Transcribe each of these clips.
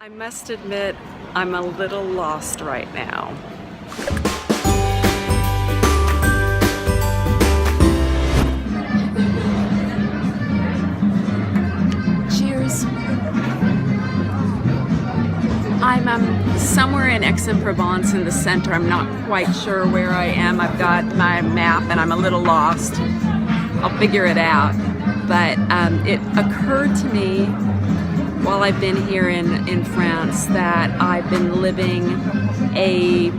I must admit, I'm a little lost right now. Cheers. I'm somewhere in Aix-en-Provence in the center. I'm not quite sure where I am. I've got my map and I'm a little lost. I'll figure it out. But it occurred to me while I've been here in France that I've been living a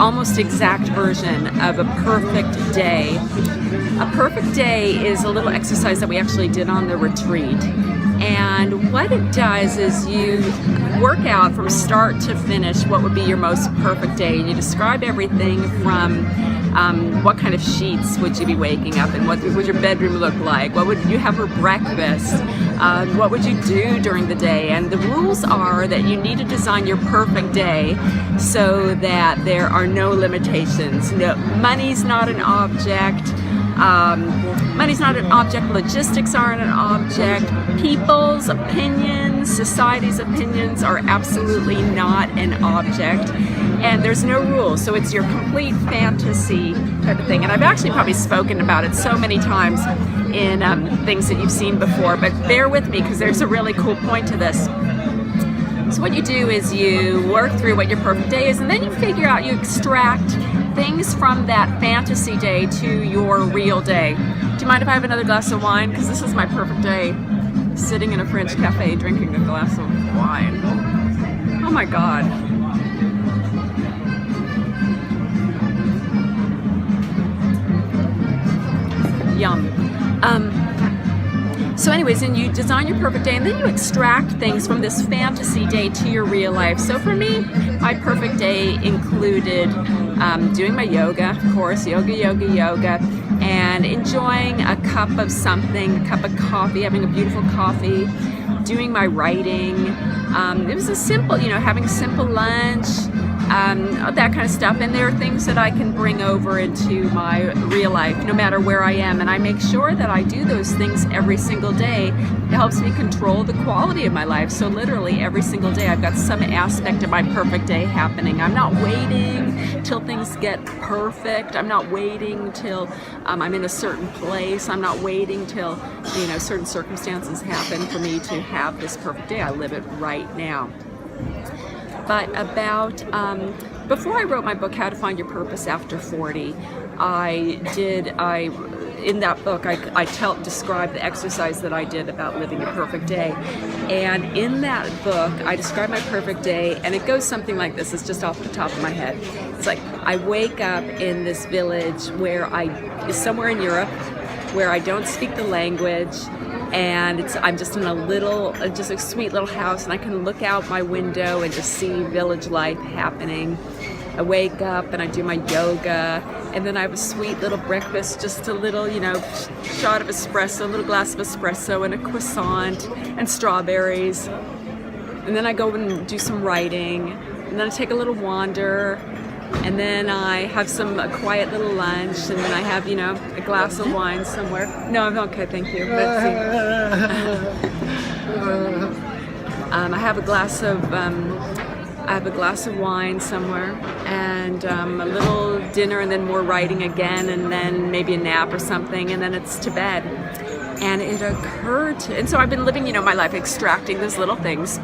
almost exact version of a perfect day. A perfect day is a little exercise that we actually did on the retreat. And what it does is you work out from start to finish what would be your most perfect day. And you describe everything from what kind of sheets would you be waking up in? What would your bedroom look like? What would you have for breakfast? What would you do during the day? And the rules are that you need to design your perfect day so that there are no limitations. No, money's not an object. Money's not an object, logistics aren't an object, people's opinions, society's opinions are absolutely not an object, and there's no rules, so it's your complete fantasy type of thing. And I've actually probably spoken about it so many times in things that you've seen before, but bear with me because there's a really cool point to this. So what you do is you work through what your perfect day is, and then you figure out, you extract things from that fantasy day to your real day. Do you mind if I have another glass of wine? Because this is my perfect day, sitting in a French cafe drinking a glass of wine. Oh my God. Yum. So anyways, and you design your perfect day, and then you extract things from this fantasy day to your real life. So for me, my perfect day included doing my yoga, of course, yoga, and enjoying a cup of something, a cup of coffee, having a beautiful coffee, doing my writing. It was a simple, having a simple lunch, that kind of stuff. And there are things that I can bring over into my real life, no matter where I am. And I make sure that I do those things every single day. It helps me control the quality of my life. So literally every single day, I've got some aspect of my perfect day happening. I'm not waiting till things get perfect. I'm not waiting till I'm in a certain place. I'm not waiting till, certain circumstances happen for me to have this perfect day. I live it right now. But before I wrote my book, How to Find Your Purpose After 40, in that book, I describe the exercise that I did about living a perfect day. And in that book, I describe my perfect day, and it goes something like this. It's just off the top of my head. It's like I wake up in this village somewhere in Europe, where I don't speak the language, and I'm just in just a sweet little house, and I can look out my window and just see village life happening. I wake up and I do my yoga, and then I have a sweet little breakfast, just a little, shot of espresso, a little glass of espresso and a croissant and strawberries. And then I go and do some writing, and then I take a little wander, and then I have a quiet little lunch, and then I have, a glass of wine somewhere. No, I'm okay, thank you. I have a glass of wine somewhere, and a little dinner, and then more writing again, and then maybe a nap or something, and then it's to bed. And it occurred and so I've been living, my life, extracting those little things.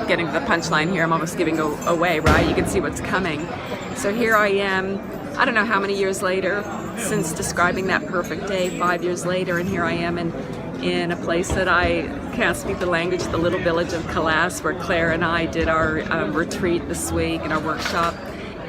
Getting to the punchline here, I'm almost giving away, right? You can see what's coming. So here I am, I don't know how many years later since describing that perfect day, 5 years later, and here I am in a place that I can't speak the language, the little village of Calas, where Claire and I did our retreat this week in our workshop,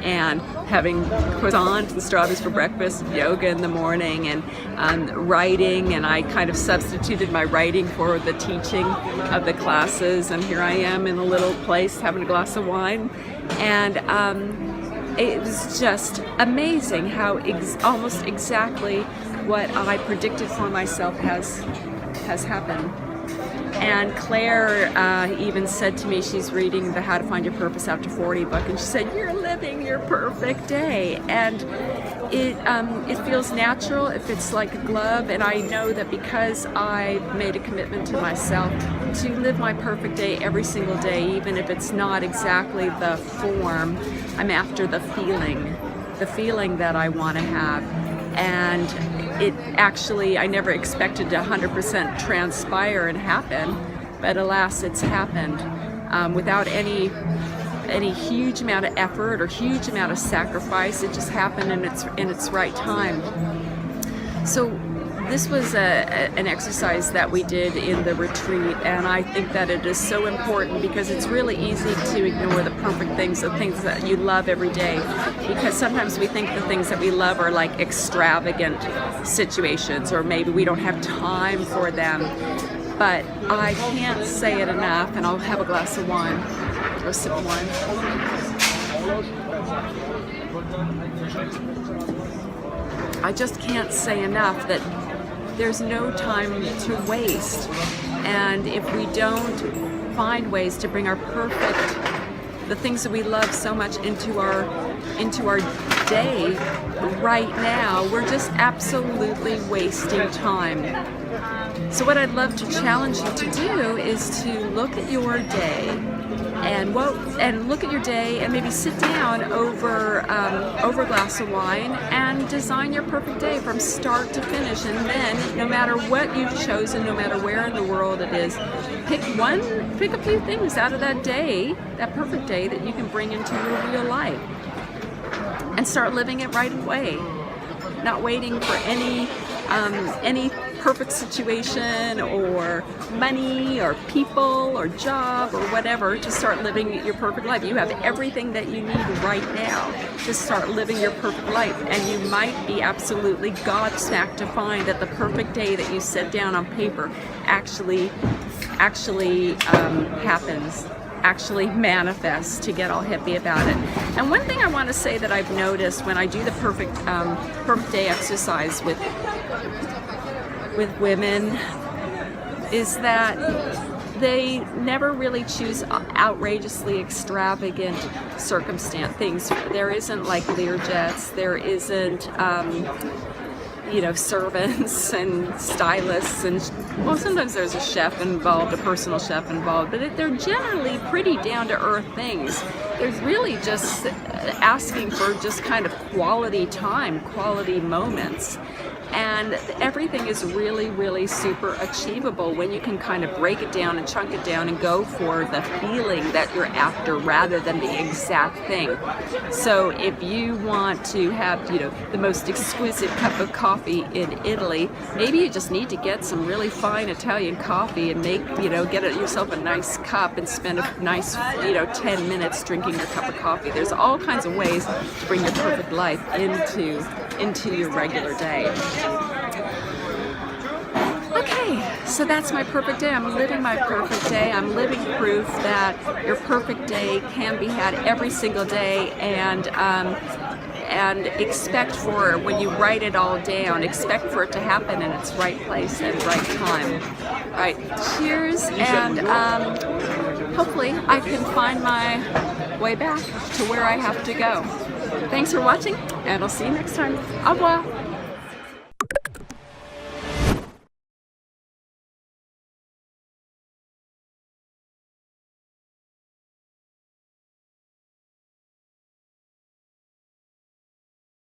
and having croissant and strawberries for breakfast, yoga in the morning, and writing, and I kind of substituted my writing for the teaching of the classes, and here I am in a little place having a glass of wine, and it was just amazing how almost exactly what I predicted for myself has happened. And Claire even said to me, she's reading the How to Find Your Purpose After 40 book, and she said, "You're living your perfect day." And it feels natural, it fits like a glove, and I know that because I made a commitment to myself to live my perfect day every single day, even if it's not exactly the form. I'm after the feeling that I want to have. And it actually, I never expected to 100% transpire and happen, but alas, it's happened without any huge amount of effort or huge amount of sacrifice. It just happened in its right time. So this was an exercise that we did in the retreat, and I think that it is so important because it's really easy to ignore the perfect things, the things that you love every day, because sometimes we think the things that we love are like extravagant situations, or maybe we don't have time for them. But I can't say it enough, and I'll have a glass of wine or a sip of wine. I just can't say enough that there's no time to waste, and if we don't find ways to bring our the things that we love so much into our day right now, we're just absolutely wasting time. So what I'd love to challenge you to do is to look at your day and look at your day and maybe sit down over a glass of wine and design your perfect day from start to finish. And then, no matter what you've chosen, no matter where in the world it is, pick a few things out of that day, that perfect day, that you can bring into your real life and start living it right away. Not waiting for any perfect situation or money or people or job or whatever to start living your perfect life. You have everything that you need right now to start living your perfect life, and you might be absolutely gobsmacked to find that the perfect day that you set down on paper actually happens, actually manifests, to get all hippie about it. And one thing I want to say that I've noticed when I do the perfect day exercise with women is that they never really choose outrageously extravagant things. There isn't like Learjets, there isn't servants and stylists, and well, sometimes there's a chef involved, a personal chef involved, but they're generally pretty down-to-earth things. There's really just asking for just kind of quality time, quality moments. And everything is really, really super achievable when you can kind of break it down and chunk it down and go for the feeling that you're after rather than the exact thing. So if you want to have, the most exquisite cup of coffee in Italy, maybe you just need to get some really fine Italian coffee and get yourself a nice cup and spend a nice, 10 minutes drinking your cup of coffee. There's all kinds of ways to bring your perfect life into your regular day. Okay, so that's my perfect day. I'm living my perfect day. I'm living proof that your perfect day can be had every single day, and expect for, when you write it all down, expect for it to happen in its right place and right time. All right, cheers, and hopefully I can find my way back to where I have to go. Thanks for watching, and I'll see you next time. Au revoir.